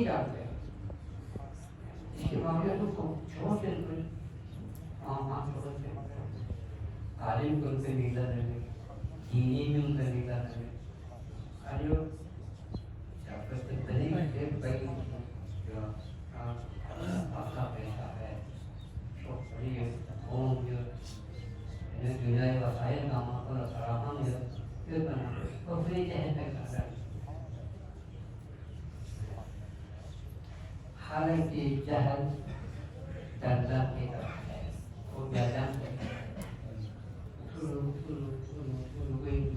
नहीं जानते, इसके बावजूद उसको छोटे तालीम को उनसे नीला रहे, दीनी में उनका नीला रहे, अरे आपके बनी एक भाई जो आपका पैसा है, तो बड़ी होम जो ये दुनिया के वसाइल का मामला फराहम है, ये बना तो फ्री कहते हैं करना। हालांकि जहल दर्जा की तरफ है, वो दर्जा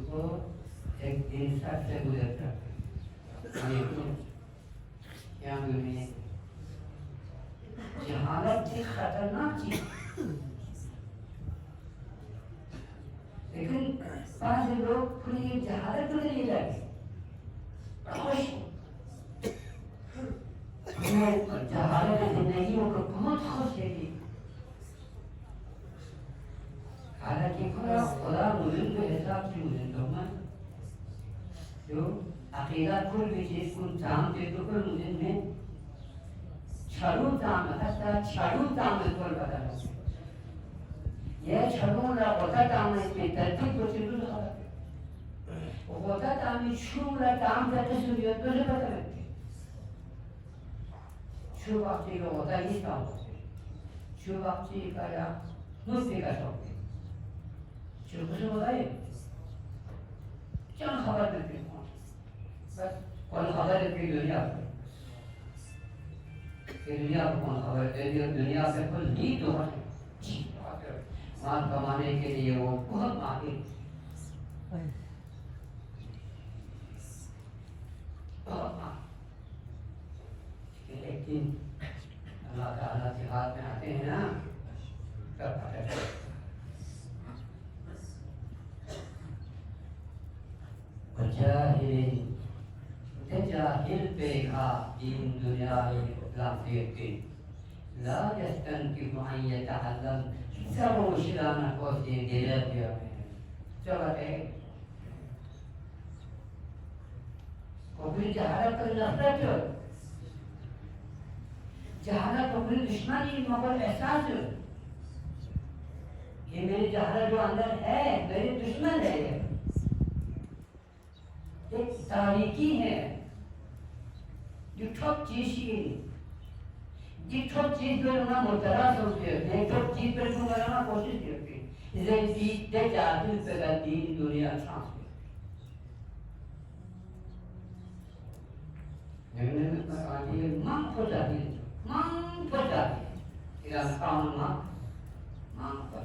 को एक दिन सबसे गुजरता है, क्या दुनिया जहालत की खतरनाक चीज, लेकिन बाद लोग पूरी जहालत में नहीं लगे, जहालत जिंदगियों को बहुत खुश है। हालांकि खुदा मुझे के हिसाब से मुझे तो मैं जो अकीदा कुल भी चीज को जानते तो फिर मुझे में छड़ू जाम हस्ता छड़ू जाम में कोई पता नहीं, ये छड़ू ना होता जाम में इसमें तरतीब को चिल्लू लगा, वो होता जाम में छू ना जाम करते सुनिए तो नहीं पता लगती, छू वाक्य का होता ही काम होते, छू वाक्य का या मुझसे का शौक है, छू कुछ होता है, क्या खबर देते हैं, बस कौन खबर देते हैं दुनिया को, दुनिया को कौन खबर देते हैं, दुनिया से कोई लीड हो रहा है, माल कमाने के लिए वो बहुत माहिर, बहुत माहिर, लेकिन अल्लाह ताला के हाथ में आते हैं ना, तब पता चलता जाहिल बेखा इन दुनिया लाफियते ला यस्तनकिफु अन यतअल्लम सब शिलाना को से देला दिया चला है कोई जहालत कर नफरत जहालत कोई दुश्मनी मगर एहसास ये मेरी जहालत जो अंदर है मेरे दुश्मन है, एक तारीकी है जो ठोक चीज पर ना मुतरास होती है, ठोक चीज पर तुम करना कोशिश करती है, इसे चीज दे जाती है तो दीन दुनिया सांस में जगने में आती है मांग हो जाती है इधर काम मांग पर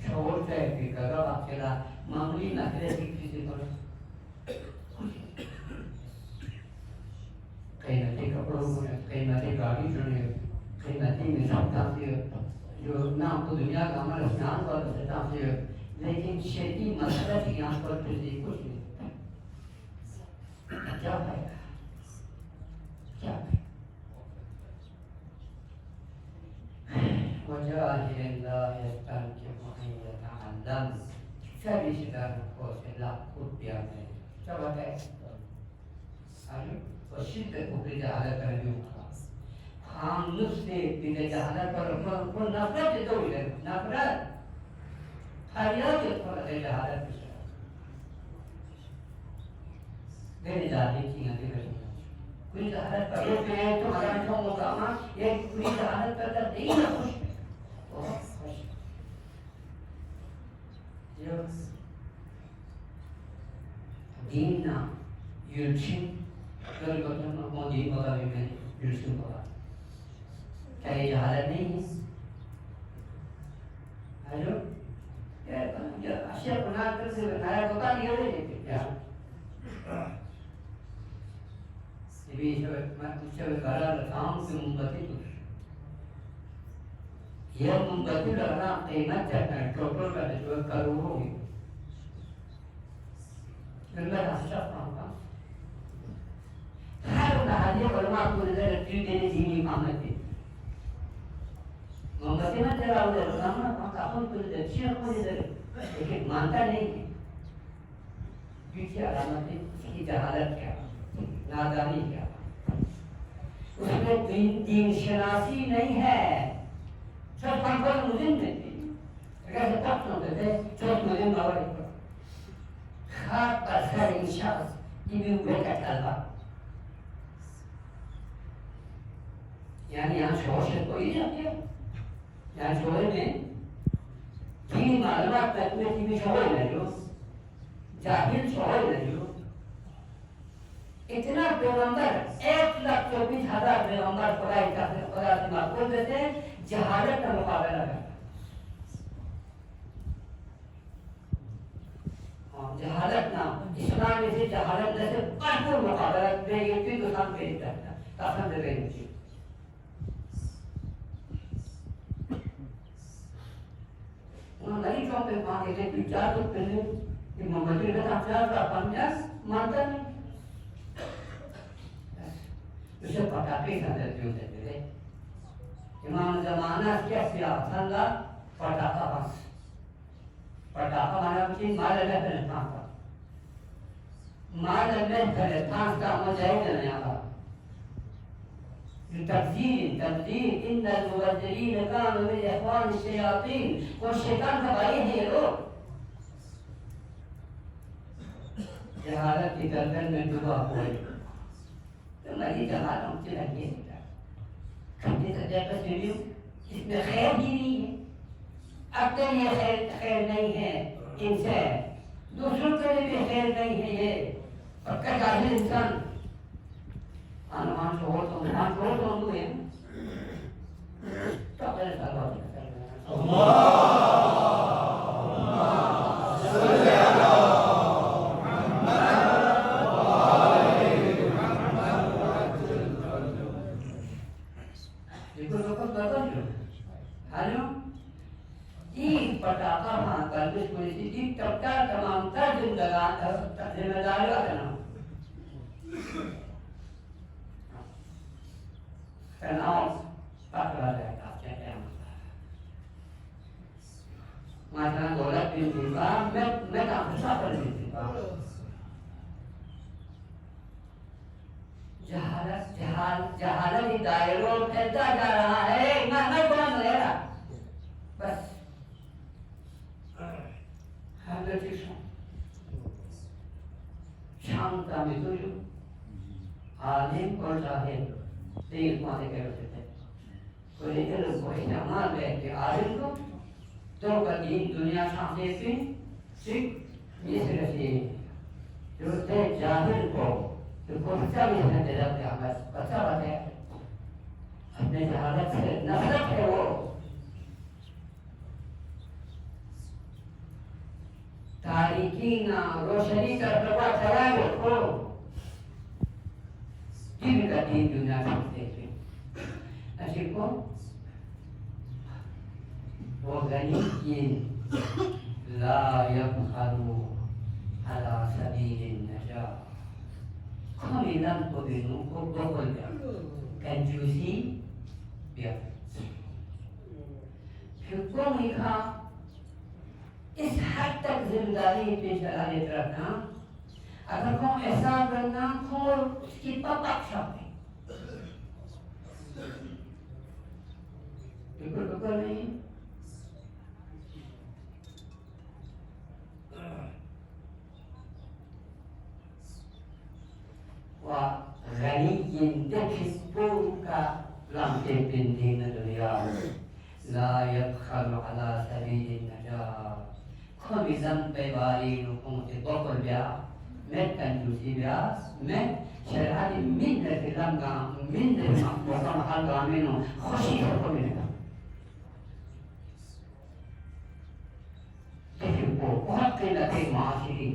छोड़ते हैं कि करो अकेला मामूली नखरे किसी पर कीमती कपड़ों में कीमती गाड़ी चुने कीमती मिसाल चाहती है जो ना आपको दुनिया का हमारे स्नान पर चाहती है, लेकिन शेती मसला की यहाँ पर किसी कुछ नहीं क्या फायदा क्या वजाहिल्लाह यस्तनकिफु अन यतअल्लम सभी शिदान को से लाख रुपया में सब है आलू और शिद्दत को भी जहालत कर दियो हम नुस्खे भी जहालत पर को नफरत दो है नफरत फरियाद पर जहालत मेरे जाने की आगे बढ़ी कोई जहालत पर पे तो हमारा तो मुकामा एक पूरी जहालत पर नहीं ना खुश बहुत खुश जो दीन ना यूट्यूब कल बतन मोदी बोला भी मैं यूट्यूब बोला क्या ये हालत नहीं है हेलो ये आशिया बनाकर से बनाया होता नहीं है लेकिन क्या इसी मैं कुछ करा काम से मुंबई तो ये मुंबई लगा कीमत है टोटल का जो करोड़ों की मैं आशा पाऊंगा हर नहाने बलमा को नजर रखी देने दीनी कामत है मुंबई में तेरा उधर सामना अपन को नजर चीर को नजर लेकिन मानता नहीं है पीछे अलामत है इसकी जहालत क्या नादानी क्या उसमें दीन शनासी नहीं है। सब कंफर्ट मुझे नहीं थी, अगर से तब सुनते थे सब मुझे मावड़ी पर खाप पर सर इंशाल्लाह ये भी का चलवा, यानी यहाँ शोर से कोई नहीं है, यहाँ शोर में की मालूमात तक में की भी शोर नहीं हो, जाहिल शोर नहीं हो। इतना पैगंबर 1,24,000 पैगंबर खुदा से माकूल देते हैं, जहालत का मुकाबला करता है। जहालत ना इस्लाम में से जहालत से भरपूर मुकाबला बेइज्जती तो काम पे करता कसम से बेइज्जती। उन्होंने चौक पे मांगे थे विचार तो पहले कि मोहम्मद ने कहा था पंजाब मानता नहीं, उसे पटाखे संदर्भियों से मिले। इमाम ज़माना क्या सियासत ला पटाखा बस, पटाखा माना कुछ मार लगा तेरे पांच का, मार लगे तेरे पांच का मुझे नहीं आता। तब्दील इन मुबद्दिलीन कानू मिन इख्वान शयातीन, वो शैतान का भाई है ये लोग। जहालत की गर्दन में डूबा हुआ तो मरी जहालों से लगे खंडे सजा का सीढ़ियों इसमें खैर ही नहीं है। अब तो ये खैर नहीं है इनसे, दूसरों के लिए भी खैर नहीं है ये। और जाहिल इंसान अनुमान छोड़ तो हुए तो अपने साथ पटाखा वहां कर जिम्मेदारी तनाव पकड़ा जाएगा। माता दौलत भी दूंगा, मैं काफी सफल भी दूंगा। जहालत दायरों फैलता जा रहा है, मैं कौन रहेगा बस शांता में तो जो आलिम और जाहिल तेज माने कह रहे थे, कोई इधर कोई जमाल बैठ के आलिम को तो कभी दुनिया सामने से सिर्फ ये सिर्फ ये जो थे जाहिल को तो बच्चा भी है तेरा क्या बस बच्चा है अपने जहालत से नफरत है वो तारीकी ना रोशनी का प्रकाश चलाए वो जीव का दीन दुनिया में ऐसे को वो गनीयिन ला यबखलू अला सबीलिन नजात, खमिलन को बिनु को बखल कंजूसी व्यर्थ। फिर को लिखा इस हद तक जिम्मेदारी पे चला लेते रखना, अगर को ऐसा करना को उसकी पक्षा में बिल्कुल नहीं। वह गनीयिन का लम्हे बिंदीन दुनिया ला यबखलु अला सबीलिन नजात, खमिलन पे बारी लोगों से बखल गया मैं कंजूसी गया मैं शराबी मिन फिलंगा मिन मौका महल गामिनो खुशी है को मिलेगा। किसी को बहुत के लगे माशिरी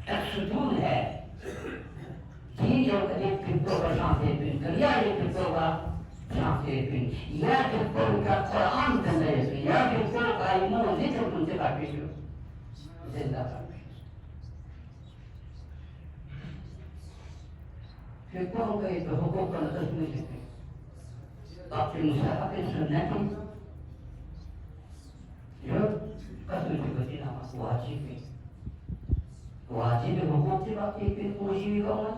एक सुकून है कि जो कभी कितो का शांति बिन करिया ये कितो का शांति बिन या कितो का कुरान तंदे या कितो का इमोन जिक्र उनसे काफी जो जिंदा फिर कौन कहे तो हुकूक का नजर नहीं सकते आपके मुसाफा के सुन्नती जो कसम से बचना वाजिब हुकूक की बात है फिर कोई भी कहूँगा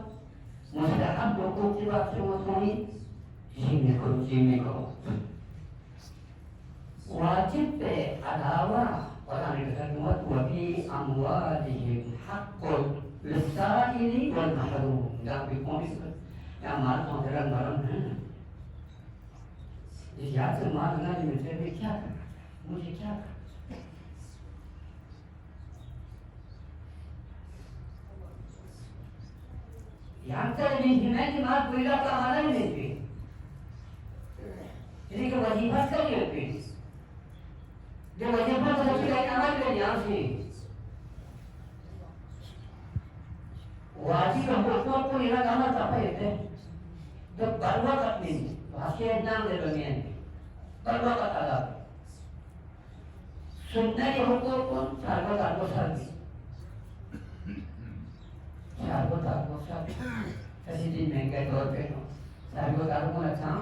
मुस्तहब हुकूक की बात से मत होनी Jimiko. Wajib adalah orang yang kedua wabi amwalihim haqqul lisaili wal mahrum. Enggak bipolis yang माल पहुंचेगा नरम है इस याद से माल ना मिलते भी क्या करना मुझे क्या करना यहाँ से मैं दिमाग कोयला का माना ही नहीं थी इसी के वजीफा कर लेते जो वजीफा तो सबसे नमाज में यहाँ से वाजिब हमको को इला गाना था ये जब बरवा करते हैं भाषा नाम दे रहे हैं बरवा का तालाब सुनने के हमको कौन सार्वत आत्मा सार्वी सार्वत आत्मा सार्वी ऐसी दिन में क्या तौर पे हो सार्वत आत्मा अच्छा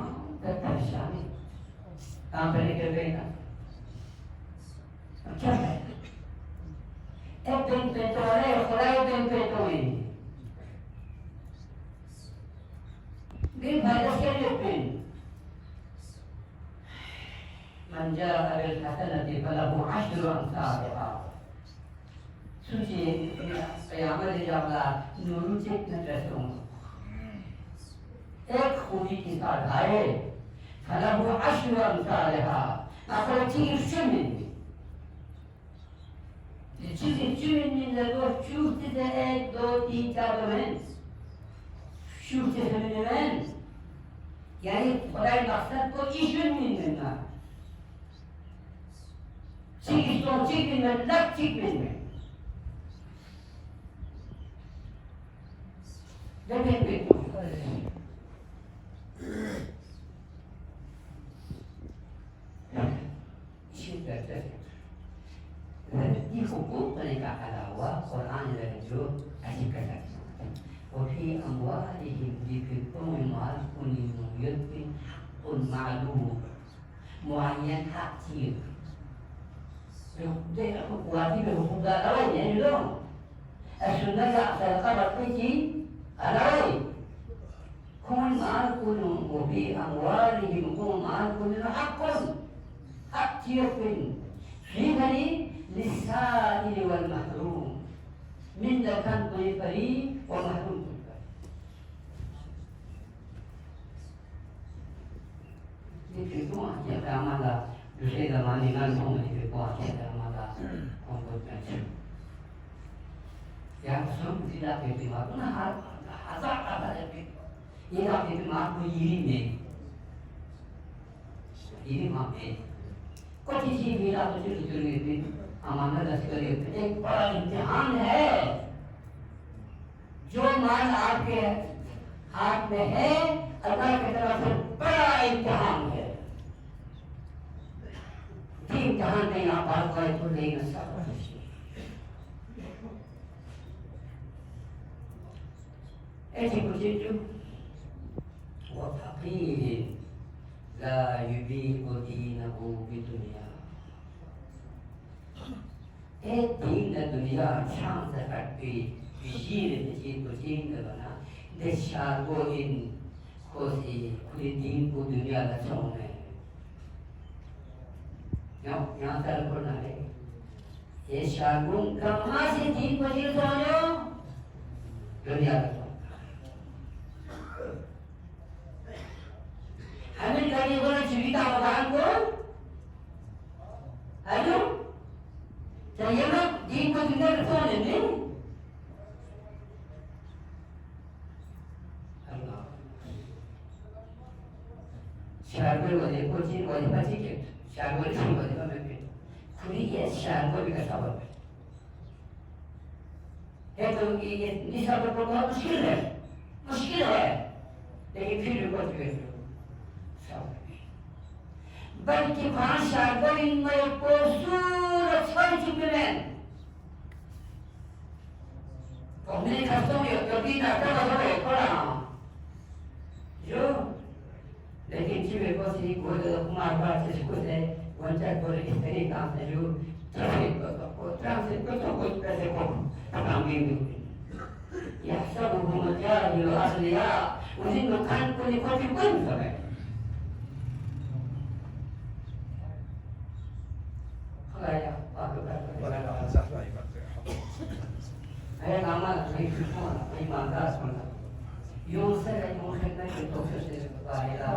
तो परेशानी काम करने के लिए ना अच्छा है एक दिन पे तो है खुदा दिन पे तो है بالفلسفة من جاء بالحسنة فله 10 أمثالها سوشي قيامة جابلا نورجت نجسون एक खूनी की साधाए फलहु 10 أمثالها أقول تيجي شمن تيجي شمن من الدور شوف تدعي دو تيجي شوف تفهمين يعني خدای مقصد کو ایشون میدونن چیزی تو چیزی من لب چیز میدونن ببین چیز داره این حقوق نگاه علاوه قرآن رجوع عجیب کرده وفي أموالهم ذكركم المال كل يد حق معلوم معين حقير واجب الحقوق على يعني لهم السنة سيقرر بيجي على كل مال كل وفي أموالهم كل مال كل حق حقير فيه للسائل والمحروم من كان فريق ومحروم itu aja amala dusai zamani nan mau itu aja amala untuk baca yang semua tidak diterima pun ada itu ini diterima pun ini मापे कुछ चीज मेरा तो जो लेते अमानत लश्कर एक बड़ा इम्तिहान है जो माल आपके हाथ में है अल्लाह की तरफ से बड़ा इम्तिहान है इम्तिहान नहीं आप बात करें तो नहीं ना सकते ऐसी कुछ जो वो फकीर ला युबीह दीनहु बिदुनिया एक दीन दुनिया शान से करती विशीर जी को दीन करना देशागो इन कोसी खुली दीन को दुनिया का चौने यहाँ तर करना है ये शागुन कहाँ से दीन को दीन चौने दुनिया का हमें कहीं बोले जीविता भगवान को हेलो चाहिए ना दीन को दुनिया का चौने में शागुन वाले को चीन वाले बाजी के शागुन चीन वाले बाजी में खुली ये शागुन भी करता हुआ है तो ये निशान पर बहुत मुश्किल है लेकिन फिर भी बहुत बेहतर बल्कि वहाँ शागुन में को सूरज पर चिपने तो हमने कहा ये तो भी नाटक हो रहा है थोड़ा जो लेकिन जीवे को सी को कुमार बात से कुछ है वंचा को इस तरह काम है जो ट्रैफिक को ट्रांसलेट को तो कुछ पैसे को काम भी यह सब घूम जा जो असलिया उसी दुकान को निकल के कोई नहीं है खुदाया आपको ولا कर لا زحمة يبقى Saya nama saya semua imandah semua. Yung saya yung khidmat itu saya